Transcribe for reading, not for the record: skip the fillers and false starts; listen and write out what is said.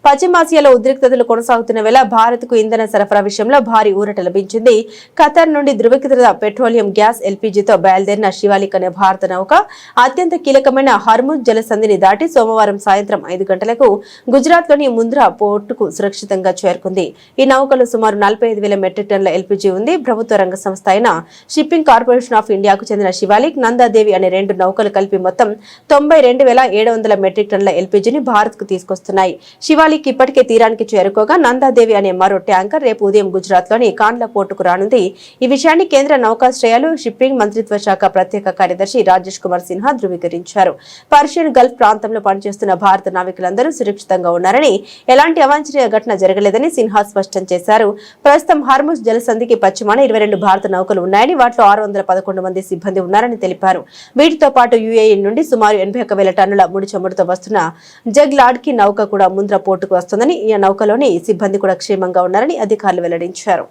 పశ్చిమాసియాలో ఉద్రిక్తతలు కొనసాగుతున్న వేళ భారత్కు ఇంధన సరఫరా విషయంలో భారీ ఊరట లభించింది. ఖతార్ నుండి ధృవీకృత పెట్రోలియం గ్యాస్ ఎల్పీజీతో బయలుదేరిన శివాలిక్ అనే భారత నౌక అత్యంత కీలకమైన హర్ముజ్ జలసంధిని దాటి సోమవారం సాయంత్రం 5 గంటలకు గుజరాత్లోని ముంద్రా పోర్టుకు సురక్షితంగా చేరుకుంది. ఈ నౌకలో సుమారు 45,000 మెట్రిక్ టన్నుల ఎల్పీజీ ఉంది. ప్రభుత్వ రంగ సంస్థ అయిన షిప్పింగ్ కార్పొరేషన్ ఆఫ్ ఇండియాకు చెందిన శివాలిక్, నందాదేవి అనే 2 నౌకలు కలిపి మొత్తం 92,700 మెట్రిక్ టన్నుల ఎల్పీజీని భారత్ కు తీసుకొస్తున్నాయి. శివాలిక్ ఇప్పటికే తీరానికి చేరుకోగా నందాదేవి అనే మరో ట్యాంకర్ రేపు ఉదయం గుజరాత్ లోని కాండ్లా పోర్టుకు రానుంది. ఈ విషయాన్ని కేంద్ర నౌకాశ్రయాలు, షిప్పింగ్ మంత్రిత్వ శాఖ ప్రత్యేక కార్యదర్శి రాజేష్ కుమార్ సిన్హా ధృవీకరించారు. పర్షియన్ గల్ఫ్ ప్రాంతంలో పనిచేస్తున్న భారత నావికులందరూ సురక్షితంగా ఉన్నారని, ఎలాంటి అవాంఛనీయ ఘటన జరగలేదని సిన్హా స్పష్టం చేశారు. ప్రస్తుతం హార్ముజ్ జలసంధికి పశ్చిమాన 22 భారత నౌకలు ఉన్నాయని, వాటిలో 611 మంది సిబ్బంది ఉన్నారని తెలిపారు. వీటితో పాటు యుఏఈ నుండి సుమారు 81,000 టన్నుల ముడి చమురుతో వస్తున్న జగ్ లాడ్కి నౌక కూడా ముంద్రా పోర్టుకు వస్తుందని, ఈ నౌకలోని సిబ్బంది కూడా క్షేమంగా ఉన్నారని అధికారులు వెల్లడించారు.